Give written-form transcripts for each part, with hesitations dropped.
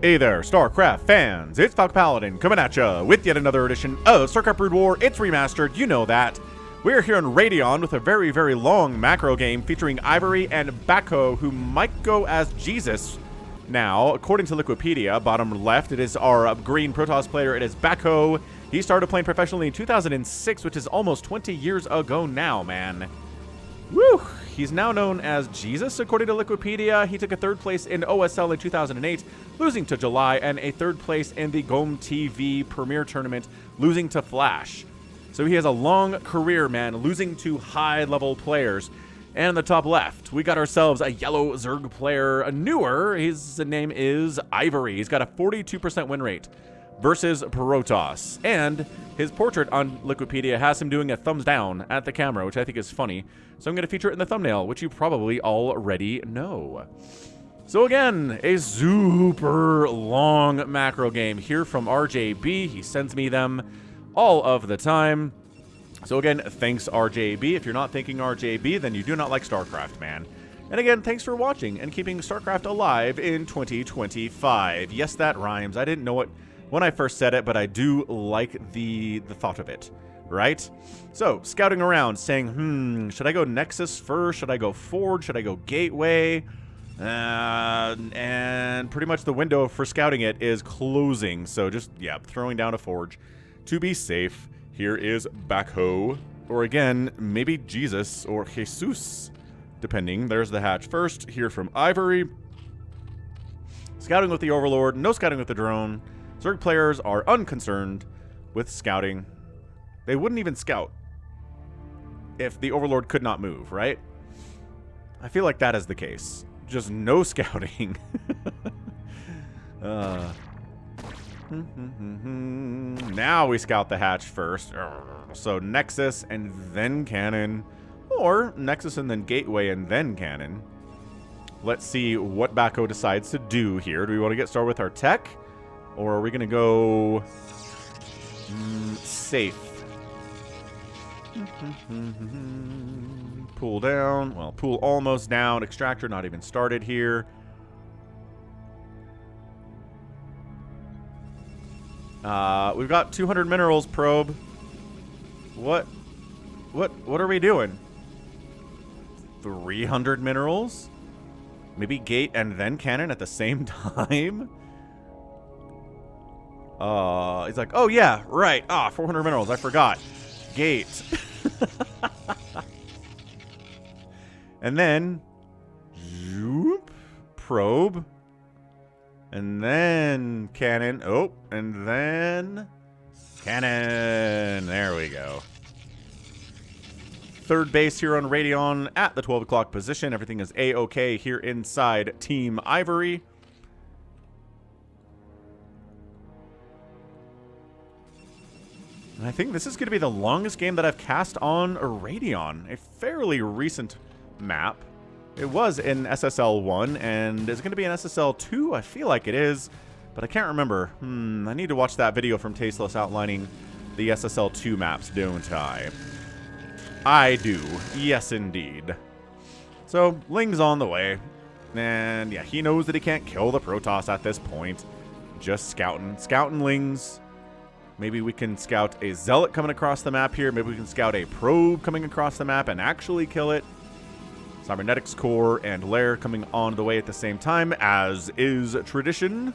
Hey there, StarCraft fans! It's Falcon Paladin coming at ya with yet another edition of StarCraft Brood War. It's remastered, you know that. We're here on Radeon with a very, very long macro game featuring Ivory and BackHo, who might go as Jesus. Now, according to Wikipedia, bottom left, it is our green Protoss player. It is BackHo. He started playing professionally in 2006, which is almost 20 years ago now, man. Woo! He's now known as Jesus, according to Wikipedia. He took a third place in OSL in 2008, losing to July, and a third place in the GOM TV Premier Tournament, losing to Flash. So he has a long career, man, losing to high-level players. And in the top left, we got ourselves a yellow Zerg player, a newer. His name is Ivory. He's got a 42% win rate versus Protoss. And his portrait on Wikipedia has him doing a thumbs down at the camera, which I think is funny. So I'm going to feature it in the thumbnail, which you probably already know. So again, a super long macro game here from RJB. He sends me them all of the time. So again, thanks RJB. If you're not thanking RJB, then you do not like StarCraft, man. And again, thanks for watching and keeping StarCraft alive in 2025. Yes, that rhymes. I didn't know it when I first said it, but I do like the thought of it, right? So, scouting around, saying, should I go Nexus first? Should I go Forge? Should I go Gateway? And pretty much the window for scouting it is closing. So just, yeah, throwing down a Forge to be safe. Here is BackHo, or again, maybe Jesus or Jesus, depending. There's the hatch first. Here from Ivory. Scouting with the Overlord, no scouting with the drone. Zerg players are unconcerned with scouting. They wouldn't even scout if the Overlord could not move, right? I feel like that is the case. Just no scouting. Now we scout the hatch first. So Nexus and then Cannon. Or Nexus and then Gateway and then Cannon. Let's see what BackHo decides to do here. Do we want to get started with our tech? Or are we going to go safe? Pull down. Well, pull almost down. Extractor not even started here. We've got 200 minerals probe. What are we doing? 300 minerals? Maybe gate and then cannon at the same time? He's like, oh yeah, right. 400 minerals, I forgot. Gate. And then zoop, probe. And then cannon. Oh, and then cannon. There we go. Third base here on Radeon at the 12 o'clock position. Everything is A-OK here inside Team Ivory. And I think this is going to be the longest game that I've cast on Radeon. A fairly recent map. It was in SSL 1, and is going to be in SSL 2. I feel like it is, but I can't remember. I need to watch that video from Tasteless outlining the SSL 2 maps, don't I? I do. Yes, indeed. So, Ling's on the way. And, yeah, he knows that he can't kill the Protoss at this point. Just scouting. Scouting Lings. Maybe we can scout a Zealot coming across the map here. Maybe we can scout a Probe coming across the map and actually kill it. Cybernetics Core and Lair coming on the way at the same time, as is tradition.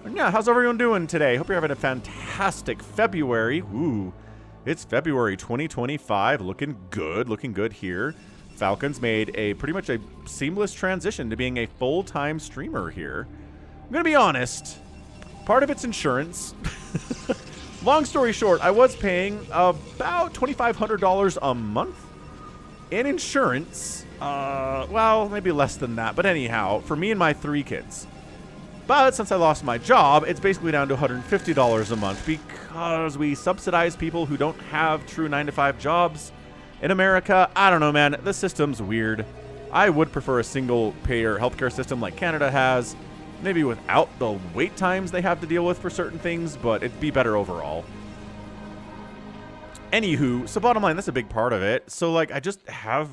And yeah, how's everyone doing today? Hope you're having a fantastic February. Ooh, it's February 2025. Looking good here. Falcon's made a pretty much a seamless transition to being a full-time streamer here. I'm going to be honest. Part of it's insurance. Long story short, I was paying about $2,500 a month in insurance. Well, maybe less than that. But anyhow, for me and my 3 kids. But since I lost my job, it's basically down to $150 a month because we subsidize people who don't have true 9-to-5 jobs in America. I don't know, man. The system's weird. I would prefer a single-payer healthcare system like Canada has. Maybe without the wait times they have to deal with for certain things, but it'd be better overall. Anywho, so bottom line, that's a big part of it. So, like, I just have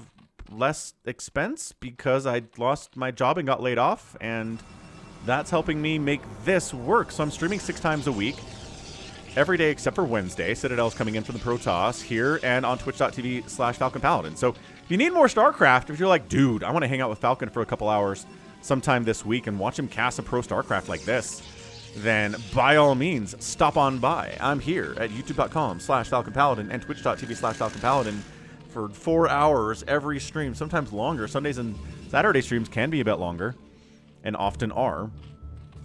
less expense because I lost my job and got laid off, and that's helping me make this work. So I'm streaming 6 times a week, every day except for Wednesday. Citadel's coming in for the Protoss here and on twitch.tv/Falcon Paladin. So if you need more StarCraft, if you're like, dude, I want to hang out with Falcon for a couple hours sometime this week and watch him cast a pro StarCraft like this, then by all means, stop on by. I'm here at youtube.com/Falcon Paladin and twitch.tv/Falcon Paladin for 4 hours every stream, sometimes longer. Sundays and Saturday streams can be a bit longer, and often are.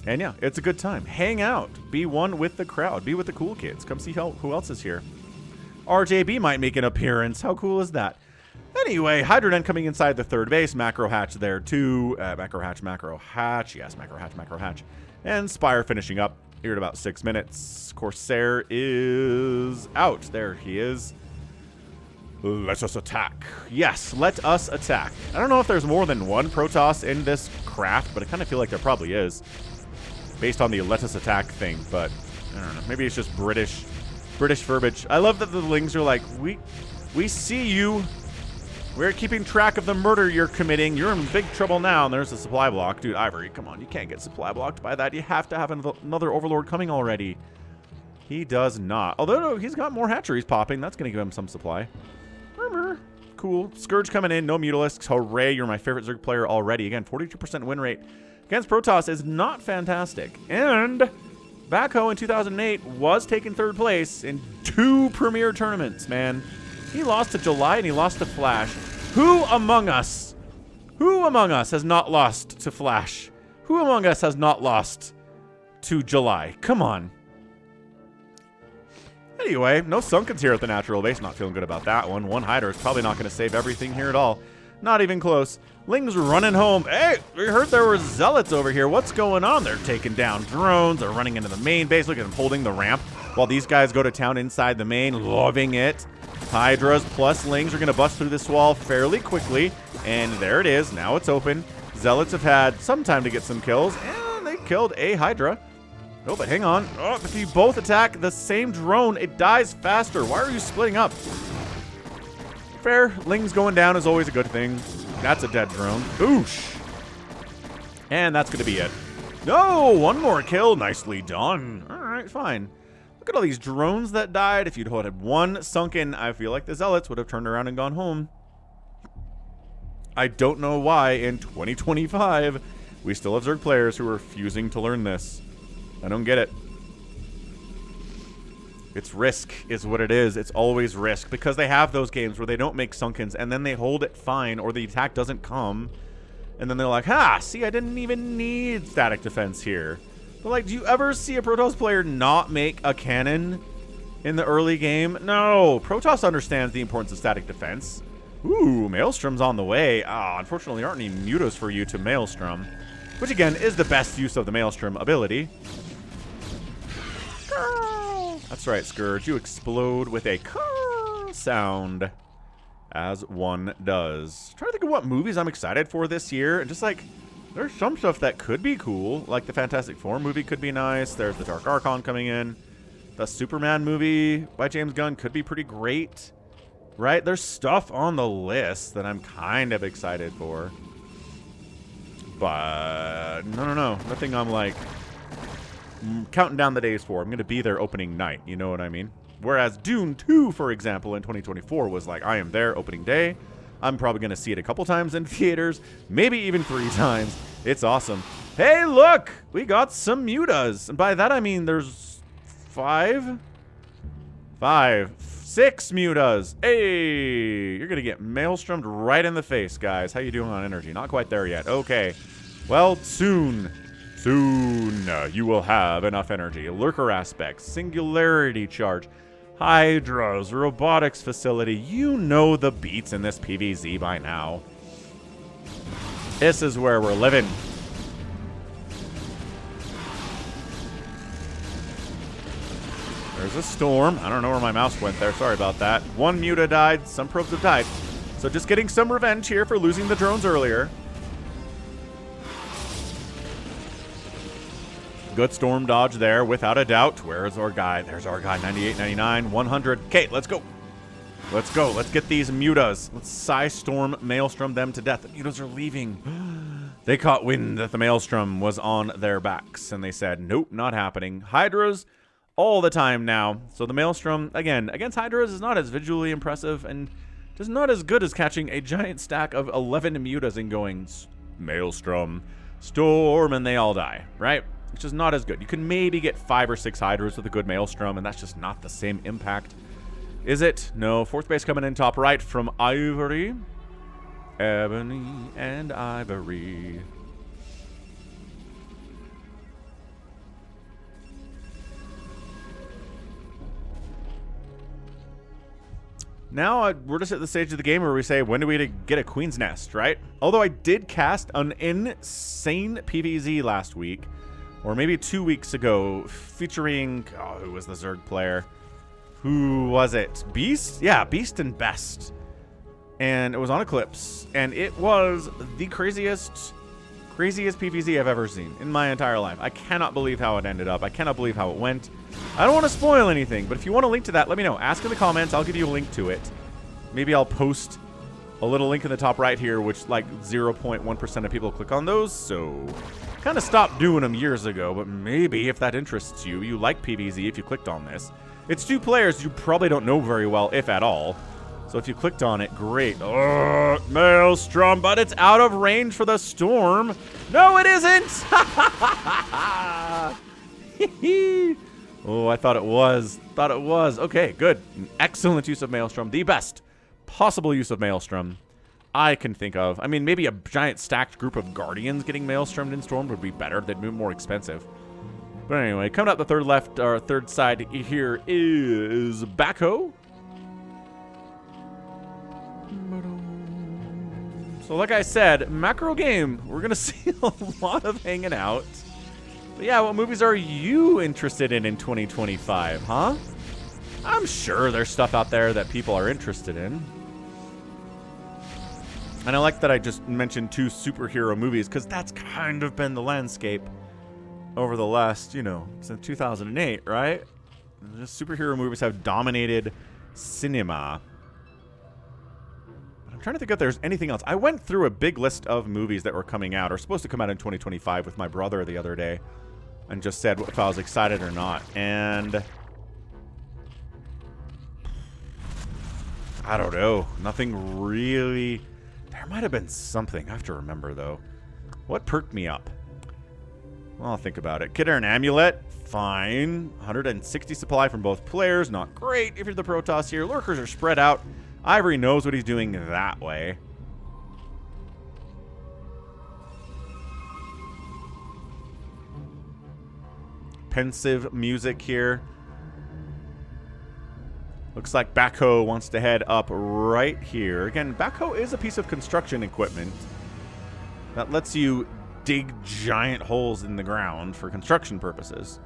And yeah, it's a good time. Hang out. Be one with the crowd. Be with the cool kids. Come see who else is here. RJB might make an appearance. How cool is that? Anyway, Hydroden coming inside the third base. Macro Hatch there too. Macro Hatch. Yes, Macro Hatch. And Spire finishing up here at about 6 minutes. Corsair is out. There he is. Let us attack. Yes, let us attack. I don't know if there's more than one Protoss in this craft, but I kind of feel like there probably is, based on the let us attack thing. But I don't know. Maybe it's just British verbiage. I love that the Lings are like, we see you. We're keeping track of the murder you're committing. You're in big trouble now. And there's a supply block. Dude, Ivory, come on. You can't get supply blocked by that. You have to have another Overlord coming already. He does not. Although he's got more hatcheries popping. That's going to give him some supply. Cool. Scourge coming in. No Mutalisks. Hooray. You're my favorite Zerg player already. Again, 42% win rate against Protoss is not fantastic. And BackHo in 2008 was taking 3rd place in 2 premier tournaments, man. He lost to July and he lost to Flash. Who among us has not lost to Flash? Who among us has not lost to July? Come on. Anyway, no Sunkens here at the natural base. Not feeling good about that one. One Hydra is probably not going to save everything here at all. Not even close. Ling's running home. Hey, we heard there were Zealots over here. What's going on? They're taking down drones. They're running into the main base. Look at them holding the ramp while these guys go to town inside the main. Loving it. Hydras plus Lings are going to bust through this wall fairly quickly. And there it is. Now it's open. Zealots have had some time to get some kills. And they killed a Hydra. Oh, but hang on. Oh, if you both attack the same drone, it dies faster. Why are you splitting up? Fair. Lings going down is always a good thing. That's a dead drone. Oosh. And that's going to be it. No, one more kill. Nicely done. All right, fine. Look at all these drones that died. If you'd had one sunken, I feel like the Zealots would have turned around and gone home. I don't know why in 2025 we still have Zerg players who are refusing to learn this. I don't get it. It's risk is what it is. It's always risk because they have those games where they don't make Sunkens and then they hold it fine or the attack doesn't come. And then they're like, see, I didn't even need static defense here. But like, do you ever see a Protoss player not make a cannon in the early game? No. Protoss understands the importance of static defense. Ooh, Maelstrom's on the way. Unfortunately, there aren't any mutas for you to Maelstrom, which again is the best use of the Maelstrom ability. That's right, Scourge. You explode with a sound, as one does. Trying to think of what movies I'm excited for this year, and just like, there's some stuff that could be cool, like the Fantastic Four movie could be nice. There's the Dark Archon coming in. The Superman movie by James Gunn could be pretty great, right? There's stuff on the list that I'm kind of excited for. But no. Nothing I'm like counting down the days for. I'm going to be there opening night. You know what I mean? Whereas Dune 2, for example, in 2024 was like, I am there opening day. I'm probably going to see it a couple times in theaters, maybe even 3 times. It's awesome. Hey, look! We got some mutas. And by that, I mean there's 6 mutas. Hey! You're going to get Maelstromed right in the face, guys. How you doing on energy? Not quite there yet. Okay. Well, soon you will have enough energy. Lurker aspects, singularity charge, Hydras, robotics facility. You know the beats in this PvZ by now. This is where we're living. There's a storm. I don't know where my mouse went there. Sorry about that. One muta died. Some probes have died. So just getting some revenge here for losing the drones earlier. Good storm dodge there, without a doubt. Where's our guy? There's our guy. 98, 99, 100. Okay, let's go. Let's go. Let's get these mutas. Let's Psy Storm Maelstrom them to death. The mutas are leaving. They caught wind that the Maelstrom was on their backs, and they said, nope, not happening. Hydras all the time now. So the Maelstrom, again, against Hydras is not as visually impressive and just not as good as catching a giant stack of 11 mutas and going, Maelstrom, Storm, and they all die, right? It's just not as good. You can maybe get 5 or 6 Hydras with a good Maelstrom, and that's just not the same impact. Is it? No. 4th base coming in top right from Ivory. Ebony and Ivory. Now we're just at the stage of the game where we say, when do we get a Queen's Nest, right? Although I did cast an insane PvZ last week, or maybe 2 weeks ago, featuring, oh, who was the Zerg player? Who was it? Beast? Yeah, Beast and Best. And it was on Eclipse, and it was the craziest PvZ I've ever seen in my entire life. I cannot believe how it ended up. I cannot believe how it went. I don't want to spoil anything, but if you want a link to that, let me know. Ask in the comments. I'll give you a link to it. Maybe I'll post a little link in the top right here, which like 0.1% of people click on those, so kind of stopped doing them years ago, but maybe if that interests you, you like PvZ if you clicked on this. It's 2 players you probably don't know very well, if at all. So if you clicked on it, great. Oh, Maelstrom, but it's out of range for the Storm. No, it isn't! Oh, I thought it was. Okay, good. Excellent use of Maelstrom. The best possible use of Maelstrom I can think of. I mean, maybe a giant stacked group of Guardians getting Maelstromed in Storm would be better. They'd be more expensive. But anyway, coming up the third left, or third side here is BackHo. So like I said, macro game. We're going to see a lot of hanging out. But yeah, what movies are you interested in 2025, huh? I'm sure there's stuff out there that people are interested in. And I like that I just mentioned 2 superhero movies, because that's kind of been the landscape over the last, you know, since 2008, right? Just superhero movies have dominated cinema. I'm trying to think if there's anything else. I went through a big list of movies that were coming out, or supposed to come out in 2025 with my brother the other day, and just said if I was excited or not. And I don't know. Nothing really. There might have been something. I have to remember, though. What perked me up? Well, I'll think about it. Kid Iron Amulet. Fine. 160 supply from both players. Not great if you're the Protoss here. Lurkers are spread out. Ivory knows what he's doing that way. Pensive music here. Looks like BackHo wants to head up right here. Again, BackHo is a piece of construction equipment that lets you dig giant holes in the ground for construction purposes.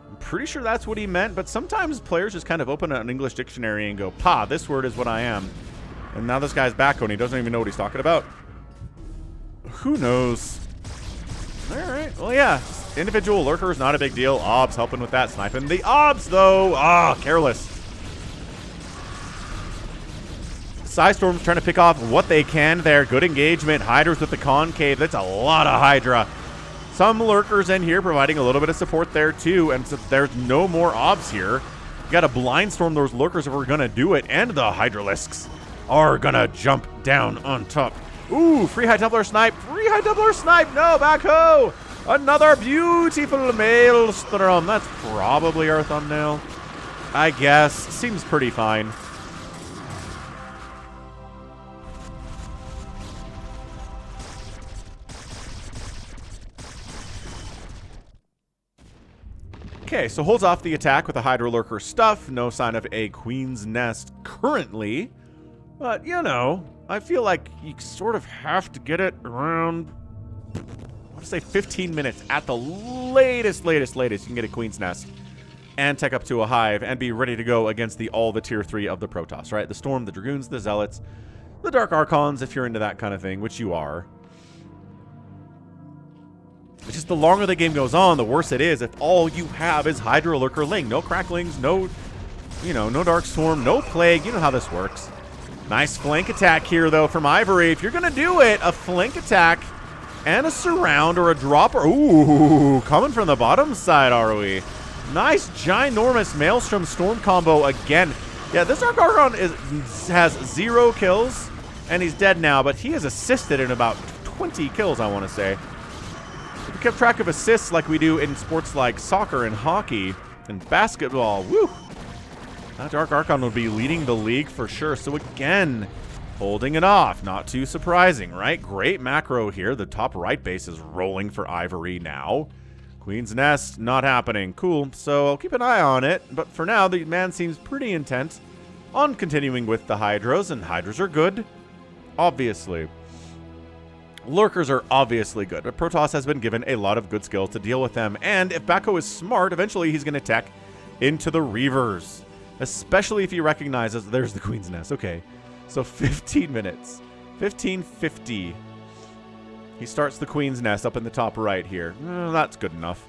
I'm pretty sure that's what he meant, but sometimes players just kind of open an English dictionary and go, "Pa, this word is what I am." And now this guy's BackHo and he doesn't even know what he's talking about. Who knows? Alright, well yeah. Individual lurkers, not a big deal. Obs helping with that. Sniping the Obs, though. Ah, careless. Psystorm's trying to pick off what they can there. Good engagement. Hydras with the concave. That's a lot of Hydra. Some lurkers in here providing a little bit of support there, too. And so there's no more Obs here. You got to blindstorm those lurkers if we're going to do it. And the Hydralisks are going to jump down on top. Ooh, free High Templar snipe. Free High Templar snipe. No, BackHo. Another beautiful Maelstrom. That's probably our thumbnail, I guess. Seems pretty fine. Okay, so holds off the attack with the Hydra Lurker stuff. No sign of a Queen's Nest currently. But, you know, I feel like you sort of have to get it around, I want to say 15 minutes at the latest. You can get a Queen's Nest and tech up to a Hive and be ready to go against all the tier 3 of the Protoss, right? The Storm, the Dragoons, the Zealots, the Dark Archons, if you're into that kind of thing, which you are. It's just the longer the game goes on, the worse it is if all you have is Hydra Lurker Ling. No Cracklings, no, you know, no Dark Storm, no Plague. You know how this works. Nice flank attack here, though, from Ivory. If you're going to do it, a flank attack And a surround or a dropper. Ooh, coming from the bottom side, are we? Nice, ginormous Maelstrom Storm combo again. Yeah, this Arc Archon has 0 kills, and he's dead now, but he has assisted in about 20 kills, I want to say. If we kept track of assists like we do in sports like soccer and hockey and basketball, woo! That Dark Archon would be leading the league for sure. So again, holding it off. Not too surprising, right? Great macro here. The top right base is rolling for Ivory now. Queen's Nest, not happening. Cool. So I'll keep an eye on it. But for now, the man seems pretty intent on continuing with the Hydras. And Hydras are good, obviously. Lurkers are obviously good. But Protoss has been given a lot of good skills to deal with them. And if BackHo is smart, eventually he's going to tech into the Reavers. Especially if he recognizes... There's the Queen's Nest. Okay. So 15 minutes. 15:50. He starts the Queen's Nest up in the top right here. That's good enough.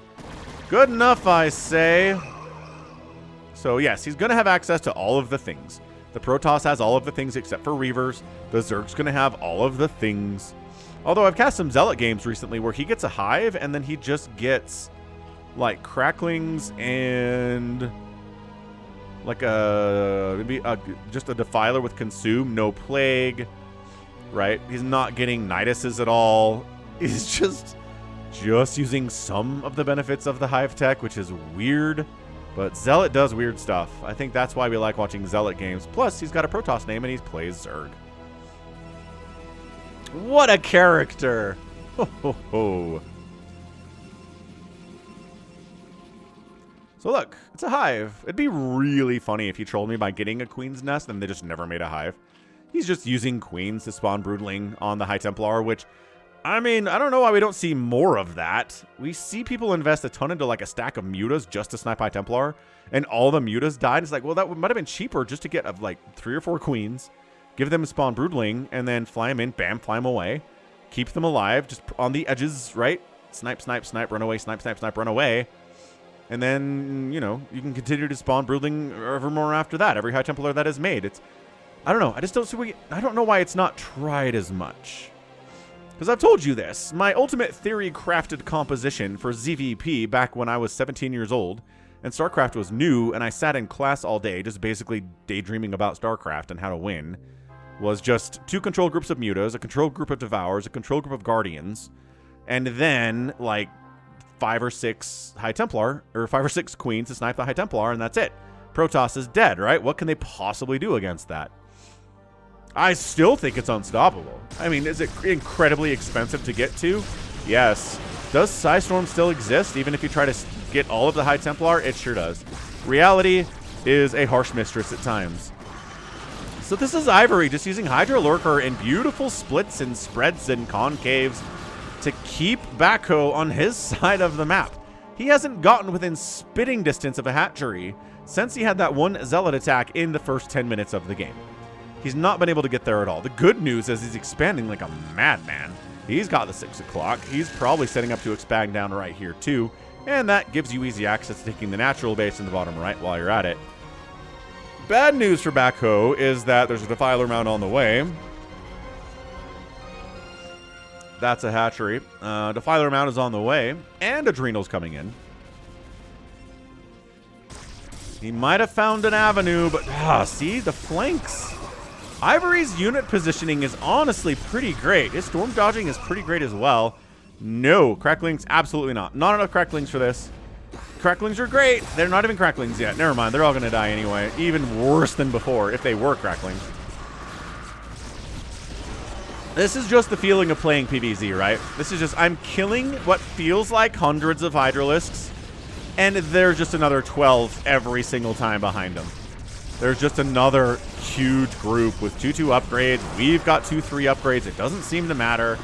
Good enough, I say. So yes, he's going to have access to all of the things. The Protoss has all of the things except for Reavers. The Zerg's going to have all of the things. Although I've cast some Zealot games recently where he gets a Hive and then he just gets like Cracklings and... like maybe just a Defiler with Consume, no Plague, right? He's not getting Niduses at all. He's just using some of the benefits of the Hive tech, which is weird. But Zealot does weird stuff. I think that's why we like watching Zealot games. Plus, he's got a Protoss name and he plays Zerg. What a character! Ho, ho, ho. So look, it's a Hive. It'd be really funny if he trolled me by getting a Queen's Nest and they just never made a Hive. He's just using Queens to spawn Broodling on the High Templar, which, I mean, I don't know why we don't see more of that. We see people invest a ton into like a stack of Mutas just to snipe High Templar, and all the Mutas died. It's like, well, that might have been cheaper just to get like 3 or 4 Queens, give them a spawn Broodling, and then fly them in, bam, fly them away. Keep them alive, just on the edges, right? Snipe, snipe, snipe, run away, snipe, snipe, snipe, run away. And then, you know, you can continue to spawn Broodling evermore after that. Every High Templar that is made. It's, I don't know. I just don't see, I don't know why it's not tried as much. Because I've told you this. My ultimate theory crafted composition for ZVP back when I was 17 years old and StarCraft was new and I sat in class all day just basically daydreaming about StarCraft and how to win was just 2 control groups of Mutas, a control group of Devours, a control group of Guardians, and then, like, 5 or 6 High Templar, or 5 or 6 Queens to snipe the High Templar, and that's it. Protoss is dead, right? What can they possibly do against that? I still think it's unstoppable. I mean, is it incredibly expensive to get to? Yes. Does Psystorm still exist, even if you try to get all of the High Templar? It sure does. Reality is a harsh mistress at times. So this is Ivory just using Hydra Lurker in beautiful splits and spreads and concaves to keep BackHo on his side of the map. He hasn't gotten within spitting distance of a hatchery since he had that one Zealot attack in the first 10 minutes of the game. He's not been able to get there at all. The good news is he's expanding like a madman. He's got the 6 o'clock. He's probably setting up to expand down right here too. And that gives you easy access to taking the natural base in the bottom right while you're at it. Bad news for BackHo is that there's a Defiler Mount on the way. That's a hatchery. Defiler Mount is on the way. And Adrenal's coming in. He might have found an avenue, but see, the flanks. Ivory's unit positioning is honestly pretty great. His storm dodging is pretty great as well. No, Cracklings, absolutely not. Not enough Cracklings for this. Cracklings are great. They're not even Cracklings yet. Never mind, they're all going to die anyway. Even worse than before, if they were Cracklings. This is just the feeling of playing PvZ, right? This is just, I'm killing what feels like hundreds of Hydralisks, and there's just another 12 every single time behind them. There's just another huge group with 2-2 upgrades. We've got 2-3 upgrades. It doesn't seem to matter.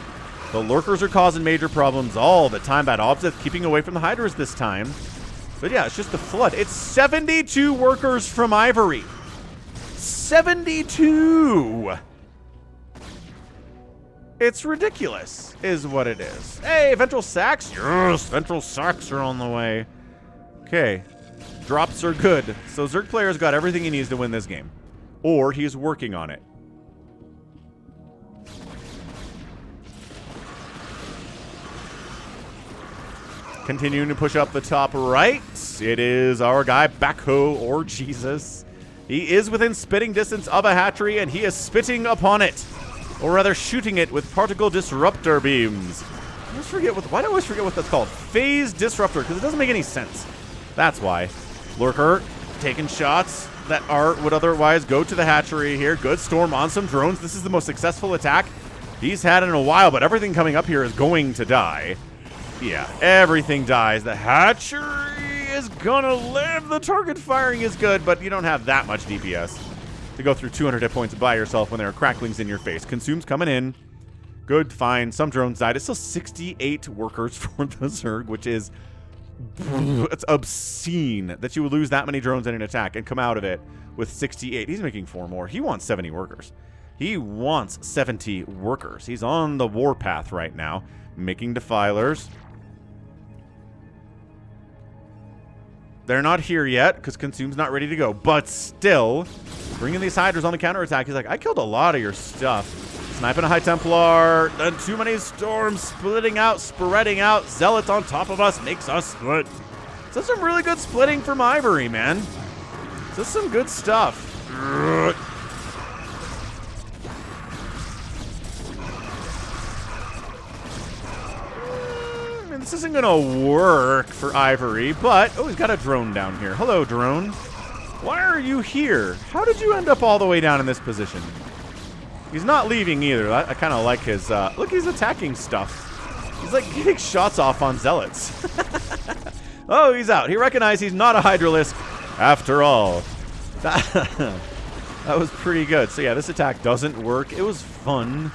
The Lurkers are causing major problems all the time. Bad Obseth keeping away from the Hydras this time. But yeah, it's just the flood. It's 72 workers from Ivory. 72! It's ridiculous, is what it is. Hey, Ventral Sacks? Yes, Ventral Sacks are on the way. Okay. Drops are good. So Zerg player's got everything he needs to win this game. Or he's working on it. Continuing to push up the top right. It is our guy, BackHo, or Jesus. He is within spitting distance of a hatchery, and he is spitting upon it. Or rather, shooting it with particle disruptor beams. Why do I always forget what that's called? Phase disruptor, because it doesn't make any sense. That's why. Lurker taking shots that would otherwise go to the hatchery here. Good storm on some drones. This is the most successful attack he's had in a while, but everything coming up here is going to die. Yeah, everything dies. The hatchery is gonna live. The target firing is good, but you don't have that much DPS to go through 200 hit points by yourself when there are cracklings in your face. Consumes coming in. Good, fine. Some drones died. It's still 68 workers for the Zerg, which is... it's obscene that you would lose that many drones in an attack and come out of it with 68. He's making 4 more. He wants 70 workers. He wants 70 workers. He's on the warpath right now, making defilers. They're not here yet because Consume's not ready to go, but still, bringing these Hydras on the counterattack. He's like, I killed a lot of your stuff. Sniping a High Templar, done too many storms, splitting out, spreading out. Zealots on top of us makes us split. So some really good splitting from Ivory, man. This is some good stuff. This isn't gonna work for Ivory, but... oh, he's got a drone down here. Hello, drone. Why are you here? How did you end up all the way down in this position? He's not leaving either. I kind of like his... look, he's attacking stuff. He's like getting shots off on Zealots. Oh, he's out. He recognized he's not a Hydralisk after all. That was pretty good. So yeah, this attack doesn't work. It was fun.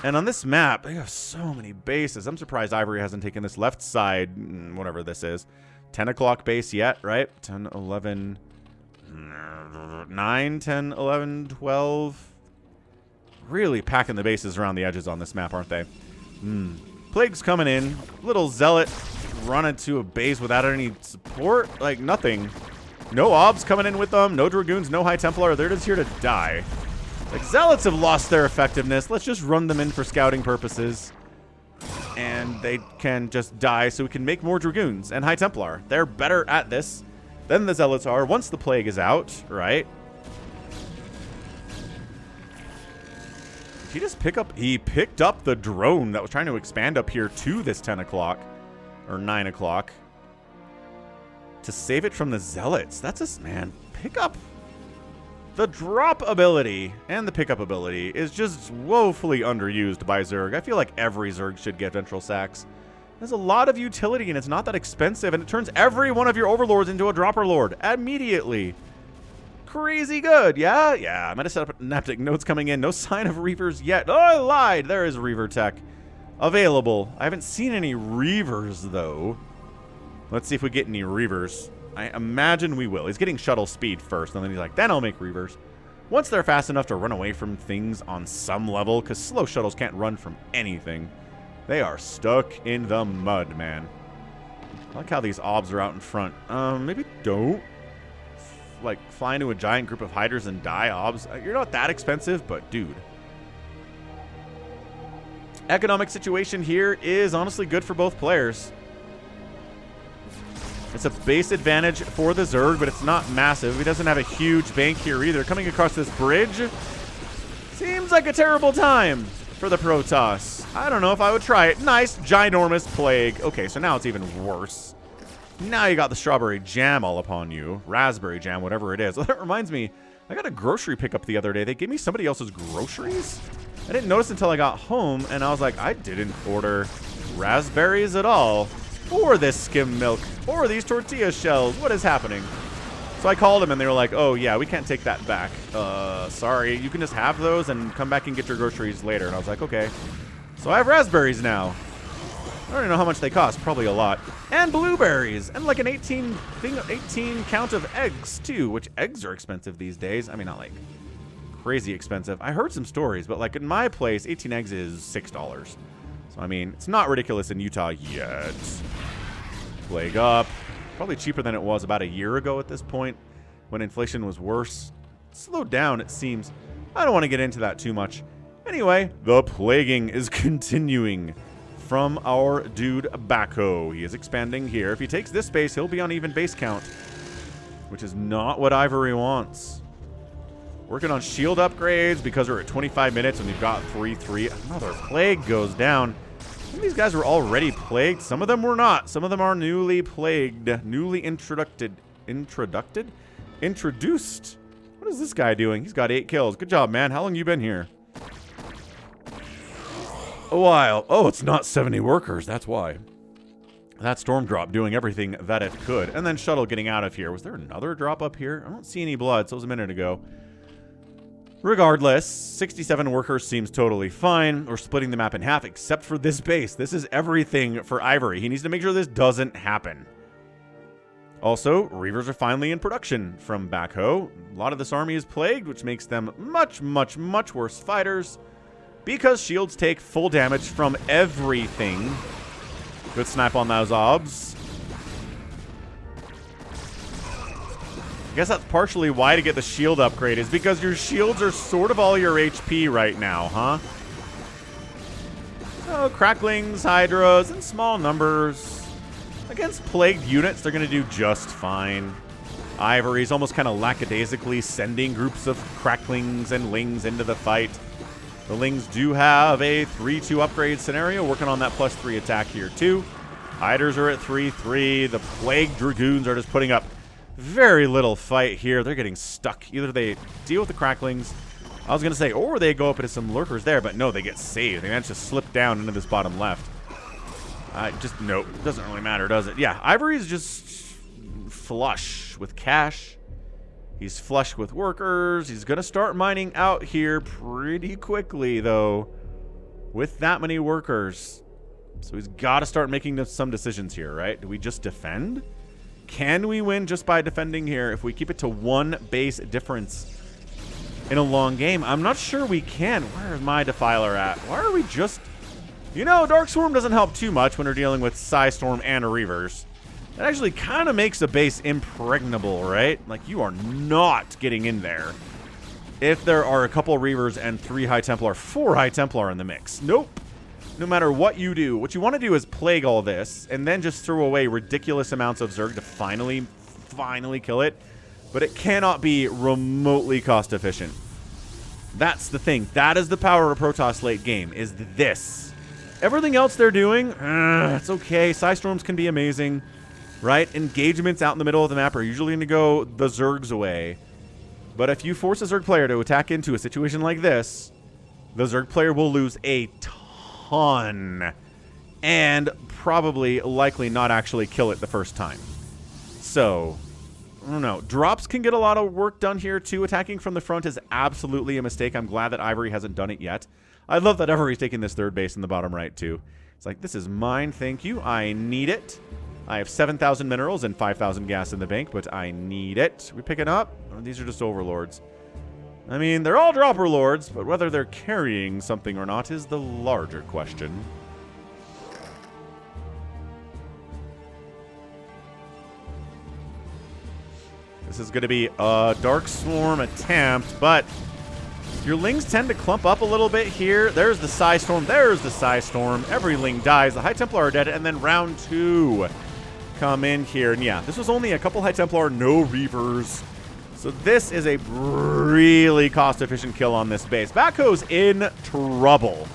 And on this map, they have so many bases. I'm surprised Ivory hasn't taken this left side, whatever this is. 10 o'clock base yet, right? 10, 11, 9, 10, 11, 12. Really packing the bases around the edges on this map, aren't they? Plague's coming in. Little Zealot running to a base without any support. Like, nothing. No Obs coming in with them. No Dragoons, no High Templar. They're just here to die. Like, Zealots have lost their effectiveness. Let's just run them in for scouting purposes. And they can just die so we can make more Dragoons and High Templar. They're better at this than the Zealots are once the Plague is out, right? Did he just pick up? He picked up the drone that was trying to expand up here to this 10 o'clock or 9 o'clock to save it from the Zealots. That's a... man, pick up. The drop ability and the pickup ability is just woefully underused by Zerg. I feel like every Zerg should get Ventral Sacks. There's a lot of utility and it's not that expensive, and it turns every one of your overlords into a dropper lord immediately. Crazy good, yeah? Yeah, I might have set up Naptic notes coming in. No sign of Reavers yet. Oh, I lied. There is Reaver tech available. I haven't seen any Reavers, though. Let's see if we get any Reavers. I imagine we will. He's getting shuttle speed first, and then he's like, then I'll make Reavers. Once they're fast enough to run away from things on some level, because slow shuttles can't run from anything. They are stuck in the mud, man. I like how these Obs are out in front. Maybe don't. Like, fly into a giant group of Hydras and die, Obs. You're not that expensive, but dude. Economic situation here is honestly good for both players. It's a base advantage for the Zerg, but it's not massive. He doesn't have a huge bank here either. Coming across this bridge seems like a terrible time for the Protoss. I don't know if I would try it. Nice, ginormous Plague. Okay, so now it's even worse. Now you got the strawberry jam all upon you. Raspberry jam, whatever it is. That reminds me, I got a grocery pickup the other day. They gave me somebody else's groceries. I didn't notice until I got home, and I was like, I didn't order raspberries at all. Or this skim milk, or these tortilla shells. What is happening? So I called them, and they were like, oh, yeah, we can't take that back. Sorry. You can just have those and come back and get your groceries later. And I was like, okay. So I have raspberries now. I don't even know how much they cost. Probably a lot. And blueberries. And like an 18 count of eggs, too, which eggs are expensive these days. I mean, not like crazy expensive. I heard some stories, but like in my place, 18 eggs is $6. So, I mean, it's not ridiculous in Utah yet. Plague up. Probably cheaper than it was about a year ago at this point when inflation was worse. Slowed down, it seems. I don't want to get into that too much. Anyway, the plaguing is continuing from our dude BackHo. He is expanding here. If he takes this base, he'll be on even base count, which is not what Ivory wants. Working on shield upgrades because we're at 25 minutes and we've got 3-3. Another plague goes down. Some of these guys were already plagued. Some of them were not. Some of them are newly plagued. Newly introduced. What is this guy doing? He's got 8 kills. Good job, man. How long you been here? A while. Oh, it's not 70 workers. That's why. That storm drop doing everything that it could. And then shuttle getting out of here. Was there another drop up here? I don't see any blood, so it was a minute ago. Regardless, 67 workers seems totally fine. We're splitting the map in half, except for this base. This is everything for Ivory. He needs to make sure this doesn't happen. Also, Reavers are finally in production from BackHo. A lot of this army is plagued, which makes them much, much, much worse fighters, because shields take full damage from everything. Good snipe on those obs. I guess that's partially why to get the shield upgrade, is because your shields are sort of all your HP right now, huh? So, cracklings, hydras, in small numbers. Against plagued units, they're going to do just fine. Ivory's almost kind of lackadaisically sending groups of cracklings and lings into the fight. The lings do have a 3-2 upgrade scenario, working on that +3 attack here too. Hydras are at 3-3. The plague dragoons are just putting up very little fight here. They're getting stuck. Either they deal with the cracklings, I was going to say, or they go up into some lurkers there, but no, they get saved. They manage to slip down into this bottom left. Nope. Doesn't really matter, does it? Yeah, Ivory's just flush with cash. He's flush with workers. He's going to start mining out here pretty quickly, though, with that many workers. So he's got to start making some decisions here, right? Do we just defend? Can we win just by defending here if we keep it to 1 base difference in a long game? I'm not sure we can. Where is my Defiler at? Why are we just... You know, Dark Swarm doesn't help too much when we're dealing with Psystorm and Reavers. That actually kind of makes a base impregnable, right? Like, you are not getting in there if there are a couple Reavers and 3 High Templar, 4 High Templar in the mix. Nope. No matter what you do, what you want to do is plague all this and then just throw away ridiculous amounts of Zerg to finally kill it. But it cannot be remotely cost efficient. That's the thing. That is the power of Protoss late game, is this. Everything else they're doing, it's okay. Psystorms can be amazing, right? Engagements out in the middle of the map are usually going to go the Zergs away. But if you force a Zerg player to attack into a situation like this, the Zerg player will lose a ton and probably likely not actually kill it the first time. So, I don't know. Drops can get a lot of work done here too. Attacking from the front is absolutely a mistake. I'm glad that Ivory hasn't done it yet. I love that Ivory's taking this third base in the bottom right too. It's like, this is mine, thank you. I need it. I have 7,000 minerals and 5,000 gas in the bank, but I need it. We pick it up? Oh, these are just overlords. I mean, they're all dropper lords, but whether they're carrying something or not is the larger question. This is going to be a Dark Swarm attempt, but your lings tend to clump up a little bit here. There's the Psystorm. There's the Psystorm. Every ling dies. The High Templar are dead, and then round 2 come in here. And yeah, this was only a couple High Templar, no Reavers. So this is a really cost-efficient kill on this base. BackHo's in trouble.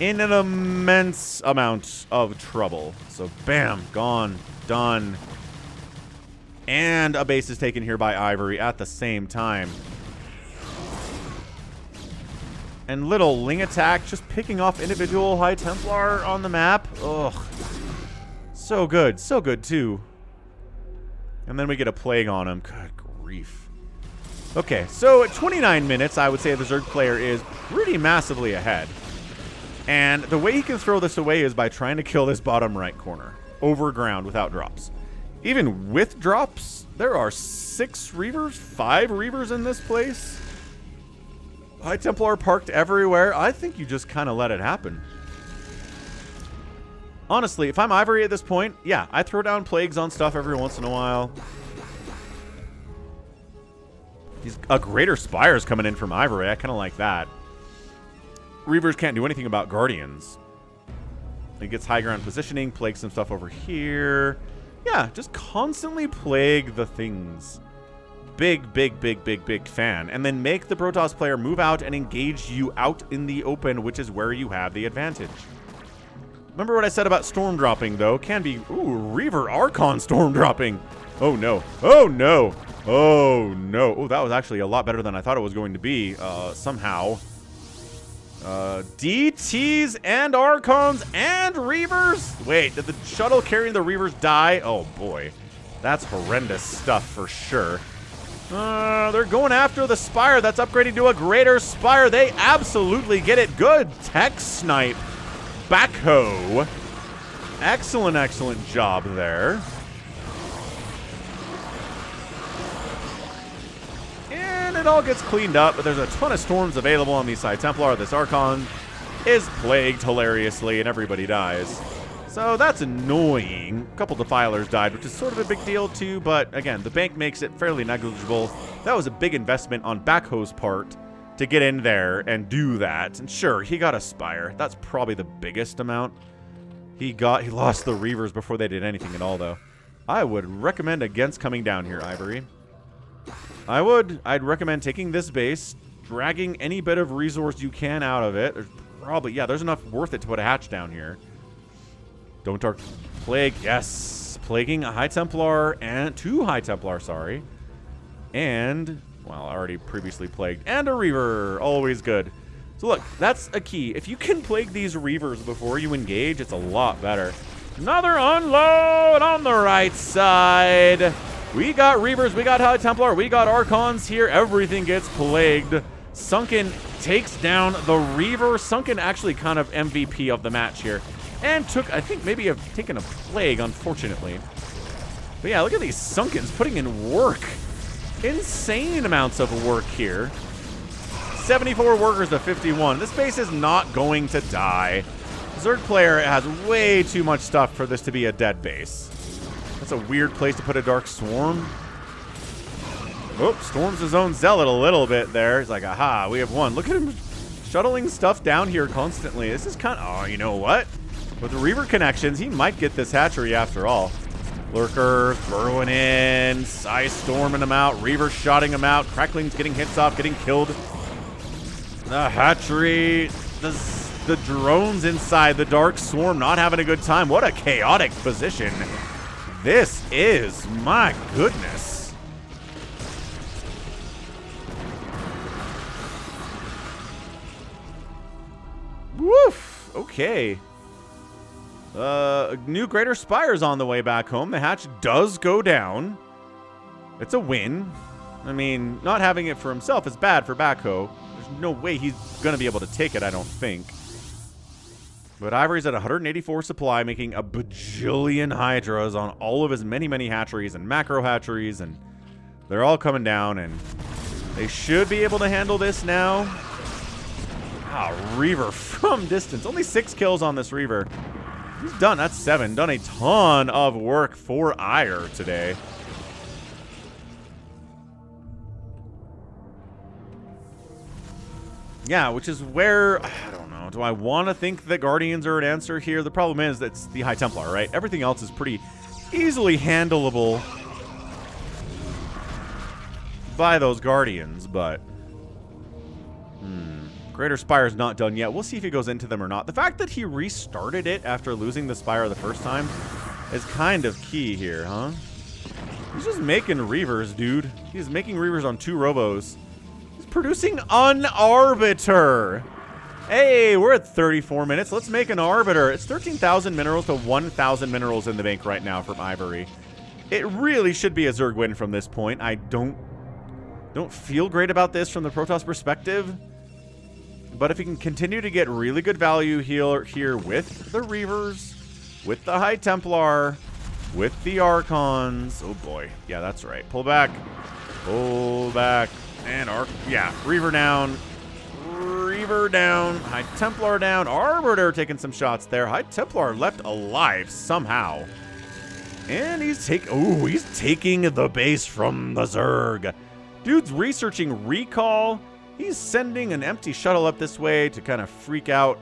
In an immense amount of trouble. So bam, gone, done. And a base is taken here by Ivory at the same time. And little Ling attack, just picking off individual High Templar on the map. Ugh. So good too. And then we get a plague on him. Good grief. Okay, so at 29 minutes, I would say the Zerg player is pretty massively ahead. And the way he can throw this away is by trying to kill this bottom right corner. Over ground without drops. Even with drops, there are 6 Reavers, 5 Reavers in this place. High Templar parked everywhere. I think you just kind of let it happen. Honestly, if I'm Ivory at this point, yeah, I throw down plagues on stuff every once in a while. A Greater Spire's coming in from Ivory. I kind of like that. Reavers can't do anything about Guardians. He gets high ground positioning, plague some stuff over here. Yeah, just constantly plague the things. Big fan. And then make the Protoss player move out and engage you out in the open, which is where you have the advantage. Remember what I said about storm dropping, though? Can be... Ooh, Reaver Archon storm dropping. Oh, no. Oh, no. Oh, no. Oh, that was actually a lot better than I thought it was going to be, somehow. DTs and Archons and Reavers? Wait, did the shuttle carrying the Reavers die? Oh, boy. That's horrendous stuff for sure. They're going after the Spire. That's upgrading to a greater Spire. They absolutely get it. Good tech snipe. BackHo. Excellent job there. And it all gets cleaned up, but there's a ton of storms available on the High Templar. This Archon is plagued hilariously, and everybody dies. So that's annoying. A couple Defilers died, which is sort of a big deal too, but again, the bank makes it fairly negligible. That was a big investment on BackHo's part to get in there and do that. And sure, he got a Spire. That's probably the biggest amount. He lost the Reavers before they did anything at all, though. I would recommend against coming down here, Ivory. I would. I'd recommend taking this base, dragging any bit of resource you can out of it. There's probably, yeah, there's enough worth it to put a hatch down here. Don't Dark Plague, yes. Plaguing a High Templar and 2 High Templar, sorry. And, well, already previously plagued. And a Reaver, always good. So look, that's a key. If you can plague these Reavers before you engage, it's a lot better. Another unload on the right side. We got Reavers, we got High Templar, we got Archons here. Everything gets plagued. Sunken takes down the Reaver. Sunken actually kind of MVP of the match here. And took, I think, maybe have taken a plague, unfortunately. But yeah, look at these Sunkens putting in work. Insane amounts of work here. 74 workers to 51. This base is not going to die. Zerg player has way too much stuff for this to be a dead base. That's a weird place to put a Dark Swarm. Oh, storms his own Zealot a little bit there. He's like, aha, we have one. Look at him shuttling stuff down here constantly. This is kind of, oh, you know what? With the Reaver connections, he might get this hatchery after all. Lurker throwing in, Psy storming him out, Reaver shotting him out, Crackling's getting hits off, getting killed. The hatchery, the drones inside the Dark Swarm not having a good time. What a chaotic position this is, my goodness. Woof, okay. New Greater Spire's on the way back home. The hatch does go down. It's a win. I mean, not having it for himself is bad for BackHo. There's no way he's going to be able to take it, I don't think. But Ivory's at 184 supply, making a bajillion Hydras on all of his many hatcheries and macro hatcheries, and they're all coming down, and they should be able to handle this now. Ah, Reaver from distance. Only 6 kills on this Reaver. He's done. That's 7. Done a ton of work for Ire today. Yeah, which is where, I don't know. Do I want to think that Guardians are an answer here? The problem is that it's the High Templar, right? Everything else is pretty easily handleable by those Guardians, but... Greater Spire's not done yet. We'll see if he goes into them or not. The fact that he restarted it after losing the Spire the first time is kind of key here, huh? He's just making Reavers, dude. He's making Reavers on 2 Robos. He's producing an Arbiter. Hey, we're at 34 minutes. Let's make an Arbiter. It's 13,000 minerals to 1,000 minerals in the bank right now from Ivory. It really should be a Zerg win from this point. I don't feel great about this from the Protoss perspective. But if he can continue to get really good value here with the Reavers, with the High Templar, with the Archons. Oh boy. Yeah, that's right. Pull back. Pull back. And yeah, Reaver down. Reaver down. High Templar down. Arbiter taking some shots there. High Templar left alive somehow. And he's taking the base from the Zerg. Dude's researching recall. He's sending an empty shuttle up this way to kind of freak out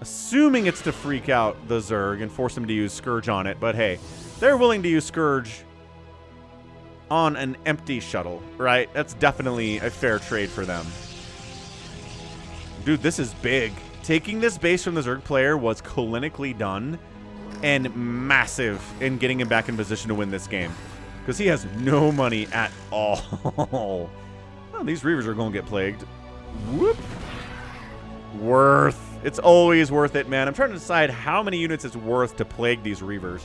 Assuming it's to freak out the Zerg and force him to use Scourge on it. But hey, they're willing to use Scourge on an empty shuttle, right? That's definitely a fair trade for them. Dude, this is big. Taking this base from the Zerg player was clinically done and massive in getting him back in position to win this game. Because he has no money at all. Oh, these Reavers are going to get plagued. Whoop. Worth. It's always worth it, man. I'm trying to decide how many units it's worth to plague these Reavers.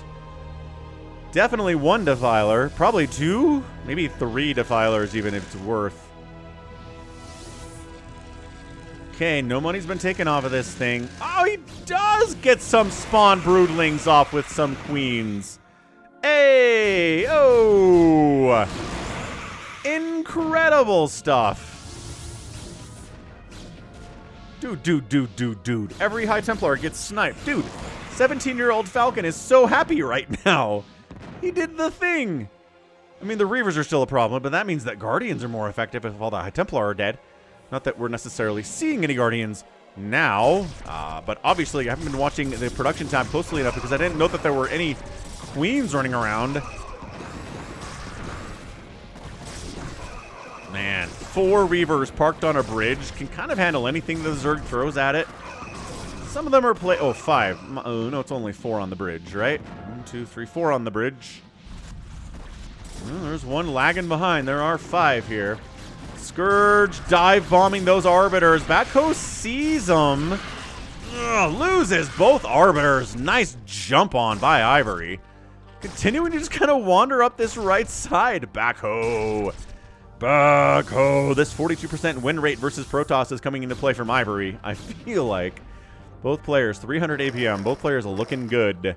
Definitely 1 Defiler. Probably 2. Maybe 3 Defilers even if it's worth. Okay, no money's been taken off of this thing. Oh, he does get some spawn broodlings off with some queens. Hey! Oh! Incredible stuff. Dude. Every High Templar gets sniped. Dude, 17-year-old Falcon is so happy right now. He did the thing. I mean, the Reavers are still a problem, but that means that Guardians are more effective if all the High Templar are dead. Not that we're necessarily seeing any Guardians now, but obviously I haven't been watching the production tab closely enough because I didn't know that there were any queens running around. Man, 4 Reavers parked on a bridge can kind of handle anything the Zerg throws at it. Some of them are oh, 5. Oh, no, it's only 4 on the bridge, right? 1, 2, 3, 4 on the bridge. Well, there's 1 lagging behind. There are 5 here. Scourge dive bombing those Arbiters. BackHo sees them. Ugh, loses both Arbiters. Nice jump on by Ivory. Continuing to just kind of wander up this right side. BackHo. This 42% win rate versus Protoss is coming into play from Ivory. I feel like both players, 300 APM, both players are looking good.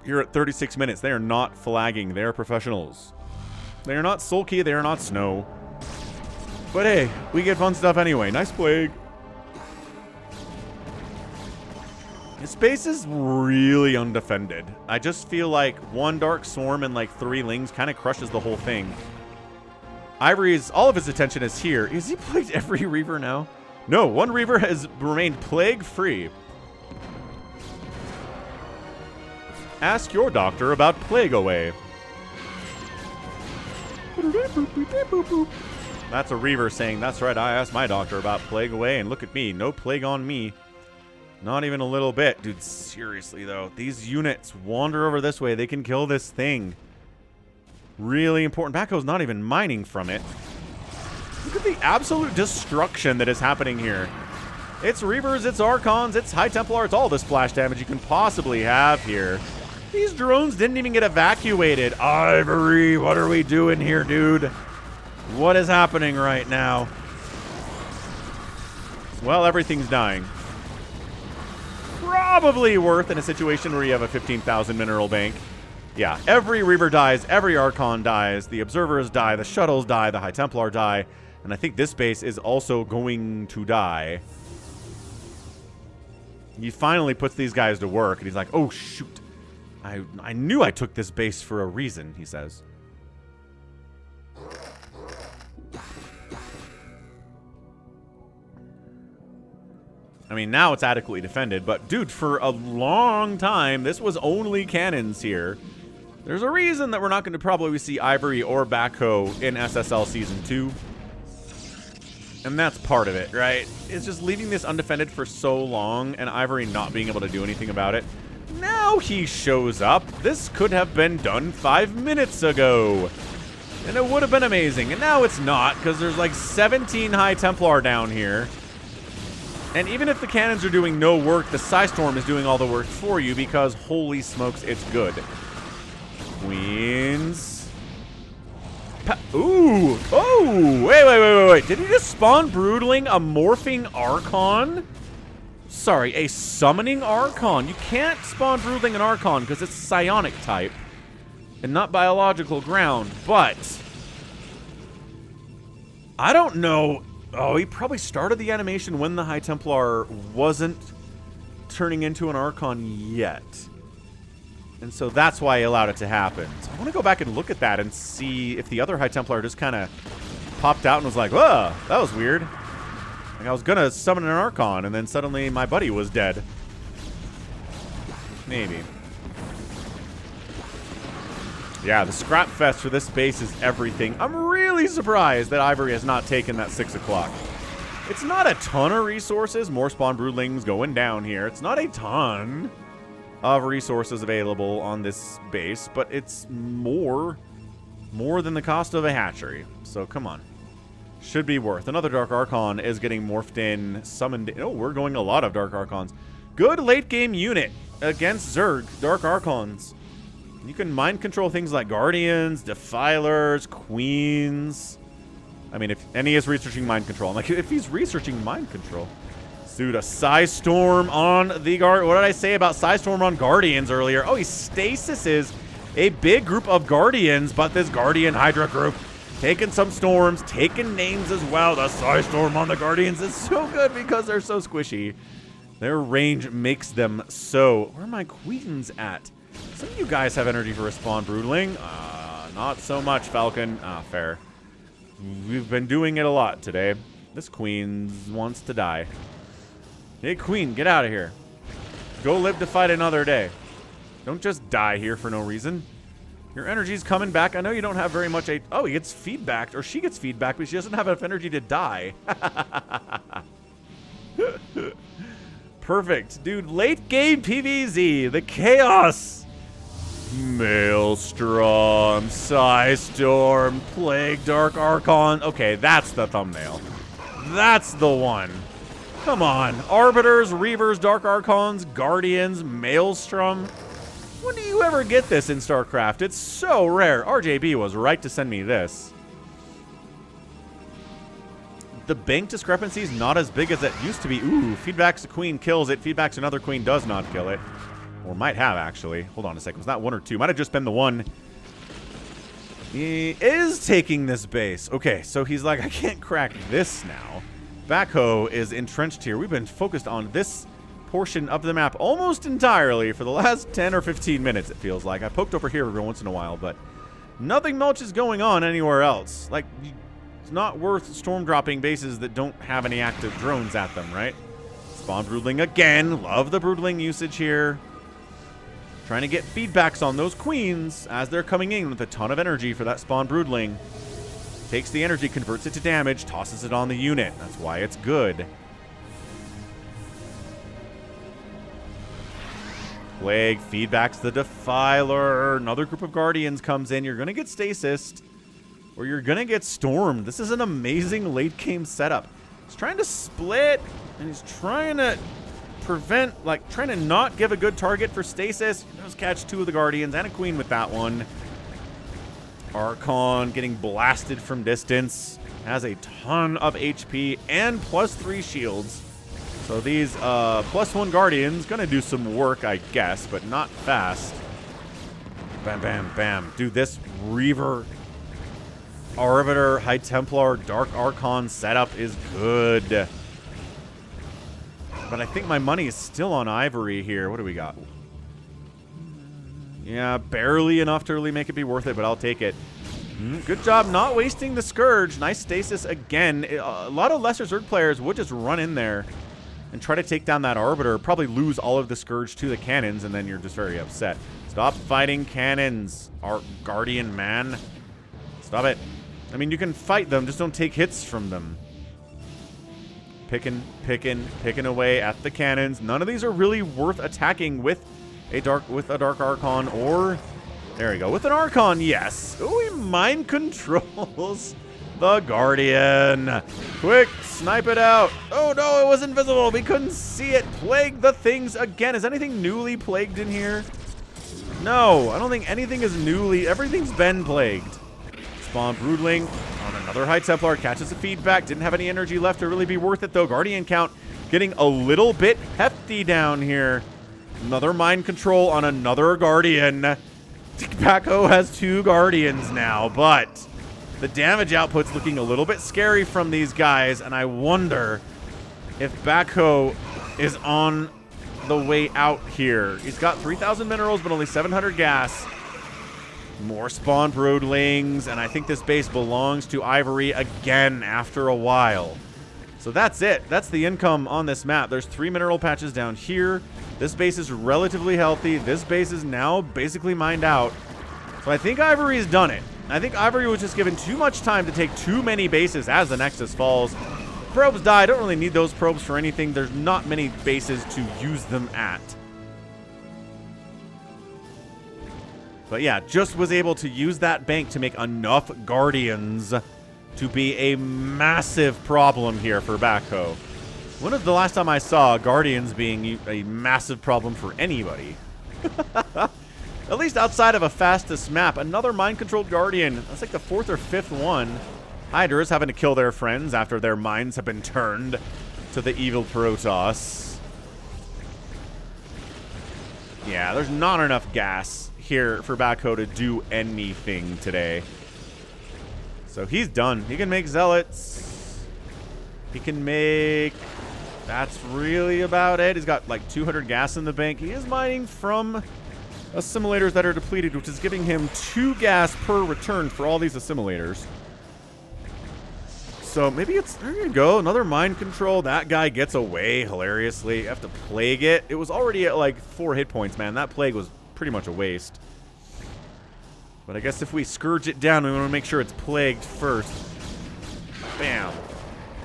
Here at 36 minutes, they are not flagging. They are professionals. They are not sulky. They are not snow. But hey, we get fun stuff anyway. Nice plague. This space is really undefended. I just feel like 1 Dark Swarm and like 3 Lings kind of crushes the whole thing. Ivory's, all of his attention is here. Is he plagued every Reaver now? No, 1 Reaver has remained plague-free. Ask your doctor about Plague Away. That's a Reaver saying, that's right, I asked my doctor about Plague Away, and look at me, no plague on me. Not even a little bit. Dude, seriously, though, these units wander over this way. They can kill this thing. Really important. BackHo's not even mining from it. Look at the absolute destruction that is happening here. It's Reavers, it's Archons, it's High Templar, it's all the splash damage you can possibly have here. These drones didn't even get evacuated. Ivory, what are we doing here, dude? What is happening right now? Well, everything's dying. Probably worth in a situation where you have a 15,000 mineral bank. Yeah, every Reaver dies, every Archon dies, the Observers die, the Shuttles die, the High Templar die, and I think this base is also going to die. He finally puts these guys to work, and he's like, oh, shoot. I knew I took this base for a reason, he says. I mean, now it's adequately defended, but dude, for a long time, this was only cannons here. There's a reason that we're not going to probably see Ivory or BackHo in SSL Season 2. And that's part of it, right? It's just leaving this undefended for so long and Ivory not being able to do anything about it. Now he shows up. This could have been done 5 minutes ago. And it would have been amazing. And now it's not, because there's like 17 High Templar down here. And even if the cannons are doing no work, the Psystorm is doing all the work for you because, holy smokes, it's good. Queens. Ooh. Oh, wait. Did he just spawn Broodling a morphing Archon? Sorry, a summoning Archon. You can't spawn Broodling an Archon because it's psionic type and not biological ground, but I don't know. Oh, he probably started the animation when the High Templar wasn't turning into an Archon yet. And so that's why he allowed it to happen. So I want to go back and look at that and see if the other High Templar just kind of popped out and was like, whoa, that was weird. Like, I was gonna summon an Archon, and then suddenly my buddy was dead. Maybe. Yeah, the scrap fest for this base is everything. I'm really surprised that Ivory has not taken that 6 o'clock. It's not a ton of resources. More spawn broodlings going down here. It's not a ton of resources available on this base, but it's more than the cost of a hatchery. So come on. Should be worth. Another Dark Archon is getting morphed in, summoned in. Oh, we're going a lot of Dark Archons. Good late game unit against Zerg. Dark Archons. You can mind control things like Guardians, Defilers, Queens. I mean, and he is researching mind control. I'm like, if he's researching mind control. Dude, a Psystorm on the Guard. What did I say about Psystorm on Guardians earlier? Oh, he stasises a big group of Guardians, but this Guardian Hydra group taking some storms, taking names as well. The Psystorm on the Guardians is so good because they're so squishy. Their range makes them so. Where are my Queens at? Some of you guys have energy for a spawn broodling. Not so much, Falcon. Fair. We've been doing it a lot today. This Queen wants to die. Hey, Queen, get out of here. Go live to fight another day. Don't just die here for no reason. Your energy's coming back. I know you don't have very much. Oh, he gets feedback, or she gets feedback, but she doesn't have enough energy to die. Perfect. Dude, late game PvZ. The chaos. Maelstrom, Psystorm, Plague, Dark Archon. Okay, that's the thumbnail. That's the one. Come on. Arbiters, Reavers, Dark Archons, Guardians, Maelstrom. When do you ever get this in StarCraft? It's so rare. RJB was right to send me this. The bank discrepancy is not as big as it used to be. Ooh, feedbacks a Queen kills it. Feedbacks another Queen does not kill it. Or might have, actually. Hold on a second. Was that one or two? Might have just been the one. He is taking this base. Okay, so he's like, I can't crack this now. BackHo is entrenched here. We've been focused on this portion of the map almost entirely for the last 10 or 15 minutes, it feels like. I poked over here every once in a while, but nothing much is going on anywhere else. Like, it's not worth storm dropping bases that don't have any active drones at them, right? Spawn broodling again. Love the broodling usage here. Trying to get feedbacks on those Queens as they're coming in with a ton of energy for that spawn broodling. Takes the energy, converts it to damage, tosses it on the unit. That's why it's good. Plague feedbacks the Defiler. Another group of Guardians comes in. You're going to get stasis, or you're going to get stormed. This is an amazing late game setup. He's trying to split, and he's trying to prevent, like, trying to not give a good target for stasis. He does catch two of the Guardians and a Queen with that one. Archon getting blasted from distance. Has a ton of HP and +3 shields. So these +1 Guardians gonna do some work, I guess, but not fast. Bam, bam, bam. Dude, this Reaver, Arbiter, High Templar, Dark Archon setup is good. But I think my money is still on Ivory here. What do we got? Yeah, barely enough to really make it be worth it, but I'll take it. Good job not wasting the Scourge. Nice stasis again. A lot of lesser Zerg players would just run in there and try to take down that Arbiter. Probably lose all of the Scourge to the cannons, and then you're just very upset. Stop fighting cannons, our Guardian man. Stop it. I mean, you can fight them, just don't take hits from them. Picking away at the cannons. None of these are really worth attacking with a dark Archon, or there we go, with an Archon. Yes. Oh, he mind controls the Guardian. Quick, snipe it out. Oh no, it was invisible. We couldn't see it. Plague the things again. Is anything newly plagued in here? No, I don't think anything is newly. Everything's been plagued. Spawn broodling on another High Templar, catches a feedback. Didn't have any energy left to really be worth it though. Guardian count getting a little bit hefty down here. Another mind control on another Guardian. BackHo has 2 Guardians now, but the damage output's looking a little bit scary from these guys, and I wonder if BackHo is on the way out here. He's got 3,000 minerals, but only 700 gas. More spawn broodlings, and I think this base belongs to Ivory again after a while. So that's it. That's the income on this map. There's 3 mineral patches down here. This base is relatively healthy. This base is now basically mined out. So I think Ivory's done it. I think Ivory was just given too much time to take too many bases as the Nexus falls. Probes die. I don't really need those probes for anything. There's not many bases to use them at. But yeah, just was able to use that bank to make enough Guardians to be a massive problem here for BackHo. When was the last time I saw Guardians being a massive problem for anybody? At least outside of a fastest map. Another mind-controlled Guardian. That's like the 4th or 5th one. Hydra's having to kill their friends after their minds have been turned to the evil Protoss. Yeah, there's not enough gas here for BackHo to do anything today. So he's done. He can make Zealots. He can make... That's really about it. He's got like 200 gas in the bank. He is mining from assimilators that are depleted, which is giving him 2 gas per return for all these assimilators. So maybe it's... There you go. Another mind control. That guy gets away hilariously. You have to plague it. It was already at like 4 hit points, man. That plague was pretty much a waste. But I guess if we scourge it down, we want to make sure it's plagued first. Bam.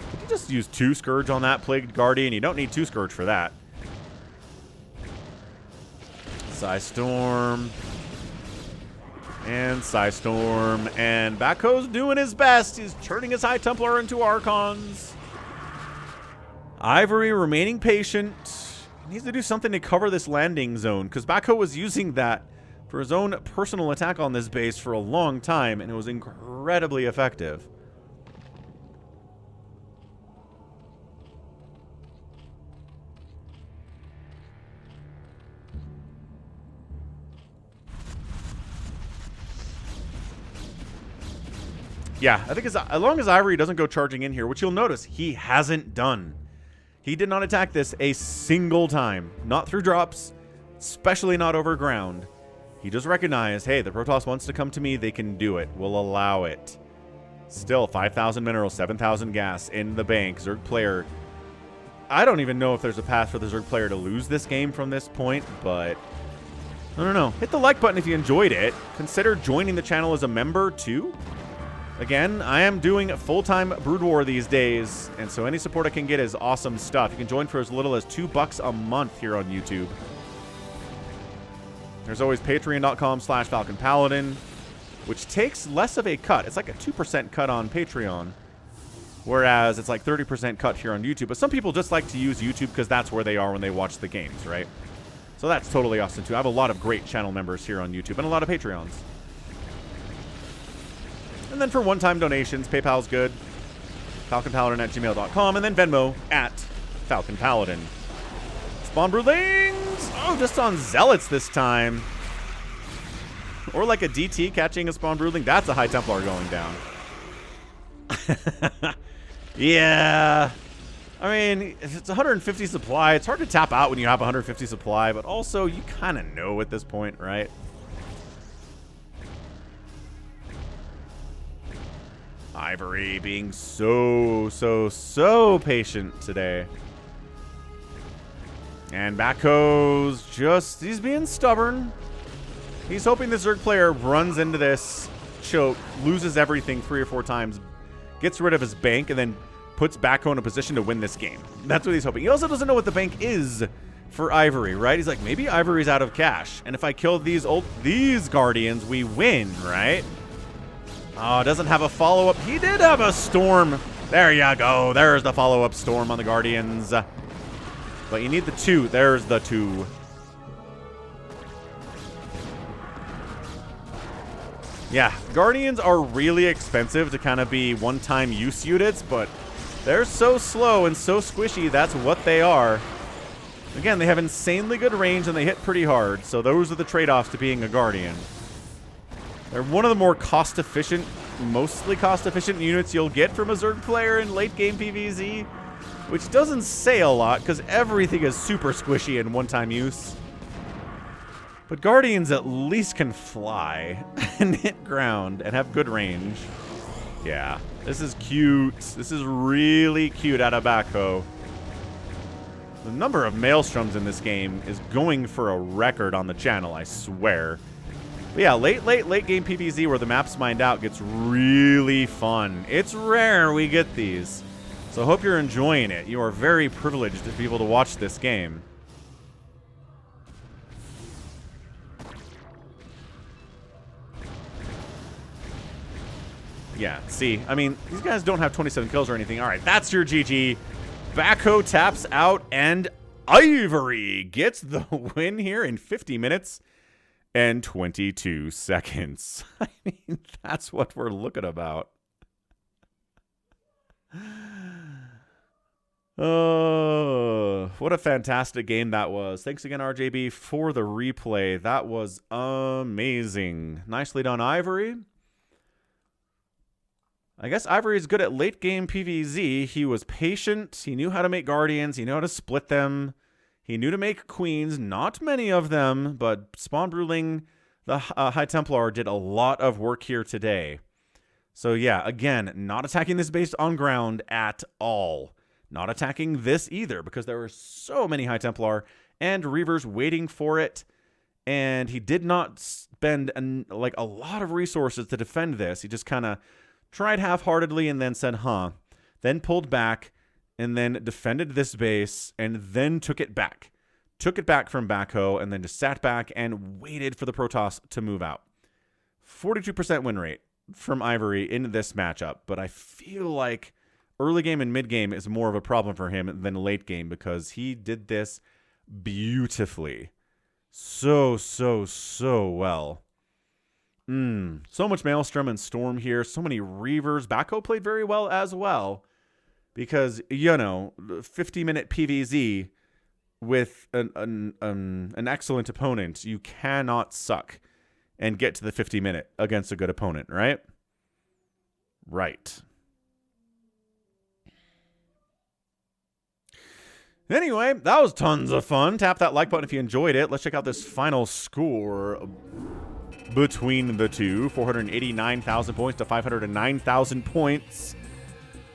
Could you just use 2 scourge on that plagued guardian? You don't need 2 scourge for that. Psystorm. And Psystorm. And BackHo's doing his best. He's turning his High Templar into Archons. Ivory remaining patient. He needs to do something to cover this landing zone, because BackHo was using that for his own personal attack on this base for a long time, and it was incredibly effective. Yeah, I think as long as Ivory doesn't go charging in here, which you'll notice he hasn't done. He did not attack this a single time. Not through drops, especially not over ground. He just recognized, hey, the Protoss wants to come to me, they can do it. We'll allow it. Still, 5,000 minerals, 7,000 gas in the bank. Zerg player. I don't even know if there's a path for the Zerg player to lose this game from this point, but I don't know. Hit the like button if you enjoyed it. Consider joining the channel as a member, too. Again, I am doing full-time Brood War these days, and so any support I can get is awesome stuff. You can join for as little as $2 a month here on YouTube. There's always patreon.com/Falcon Paladin, which takes less of a cut. It's like a 2% cut on Patreon, whereas it's like 30% cut here on YouTube. But some people just like to use YouTube because that's where they are when they watch the games, right? So that's totally awesome, too. I have a lot of great channel members here on YouTube and a lot of Patreons. And then for one-time donations, PayPal's good. FalconPaladin@gmail.com, and then Venmo @FalconPaladin. Spawn Broodlings! Oh, just on Zealots this time. Or like a DT catching a Spawn Broodling. That's a High Templar going down. Yeah. I mean, if it's 150 supply, it's hard to tap out when you have 150 supply, but also you kind of know at this point, right? Ivory being so patient today. And BackHo's just, he's being stubborn. He's hoping the Zerg player runs into this choke, loses everything 3 or 4 times, gets rid of his bank, and then puts BackHo in a position to win this game. That's what he's hoping. He also doesn't know what the bank is for Ivory, right? He's like, maybe Ivory's out of cash, and if I kill these Guardians, we win, right? Oh, doesn't have a follow-up. He did have a storm. There you go. There's the follow-up storm on the Guardians. But you need the 2. There's the 2. Yeah, Guardians are really expensive to kind of be one-time use units, but they're so slow and so squishy, that's what they are. Again, they have insanely good range and they hit pretty hard, so those are the trade-offs to being a Guardian. They're one of the more cost-efficient, mostly cost-efficient units you'll get from a Zerg player in late-game PvZ, which doesn't say a lot because everything is super squishy in one-time use. But Guardians at least can fly and hit ground and have good range. Yeah, this is cute. This is really cute out of BackHo. The number of maelstroms in this game is going for a record on the channel, I swear. But yeah, late game PvZ where the map's mined out gets really fun. It's rare we get these. So I hope you're enjoying it. You are very privileged to be able to watch this game. Yeah, see, I mean, these guys don't have 27 kills or anything. All right, that's your GG. BackHo taps out, and Ivory gets the win here in 50 minutes and 22 seconds. I mean, that's what we're looking about. Oh, what a fantastic game that was. Thanks again, RJB, for the replay. That was amazing. Nicely done, Ivory. I guess Ivory is good at late game PvZ. He was patient. He knew how to make Guardians. He knew how to split them. He knew to make Queens. Not many of them, but Spawn Bruling, the High Templar, did a lot of work here today. So yeah, again, not attacking this base on ground at all. Not attacking this either, because there were so many High Templar and Reavers waiting for it. And he did not spend like a lot of resources to defend this. He just kind of tried half-heartedly and then said, huh. Then pulled back and then defended this base and then took it back. Took it back from BackHo and then just sat back and waited for the Protoss to move out. 42% win rate from Ivory in this matchup. But I feel like early game and mid game is more of a problem for him than late game because he did this beautifully. So well. So much Maelstrom and Storm here. So many Reavers. BackHo played very well as well. Because, you know, 50-minute PvZ with an excellent opponent, you cannot suck and get to the 50-minute against a good opponent, right? Right. Anyway, that was tons of fun. Tap that like button if you enjoyed it. Let's check out this final score between the two. 489,000 points to 509,000 points.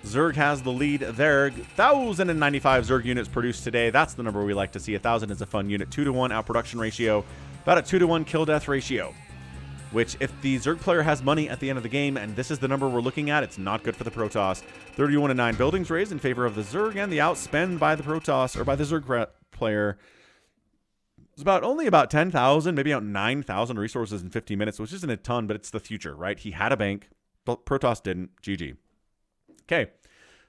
Zerg has the lead there. 1,095 Zerg units produced today. That's the number we like to see. 1,000 is a fun unit. 2-to-1 outproduction ratio. About a 2-to-1 kill-death ratio. Which, if the Zerg player has money at the end of the game, and this is the number we're looking at, it's not good for the Protoss. 31-9 buildings raised in favor of the Zerg, and the outspend by the Protoss, or by the Zerg player, it's only about 10,000, maybe about 9,000 resources in 50 minutes, which isn't a ton, but it's the future, right? He had a bank, but Protoss didn't. GG. Okay,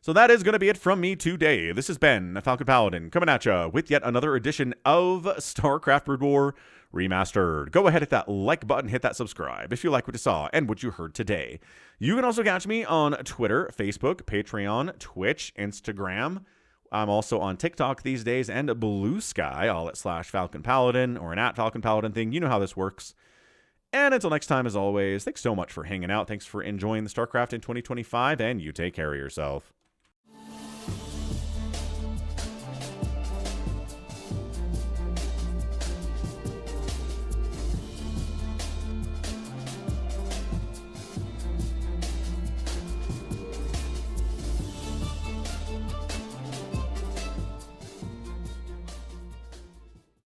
so that is going to be it from me today. This has been Falcon Paladin coming at you with yet another edition of StarCraft Brood War Remastered. Go ahead, hit that like button, hit that subscribe if you like what you saw and what you heard today. You can also catch me on Twitter, Facebook, Patreon, Twitch, Instagram. I'm also on TikTok these days and Blue Sky, all at /Falcon Paladin or an @Falcon Paladin thing. You know how this works. And until next time, as always, thanks so much for hanging out. Thanks for enjoying the StarCraft in 2025, and you take care of yourself.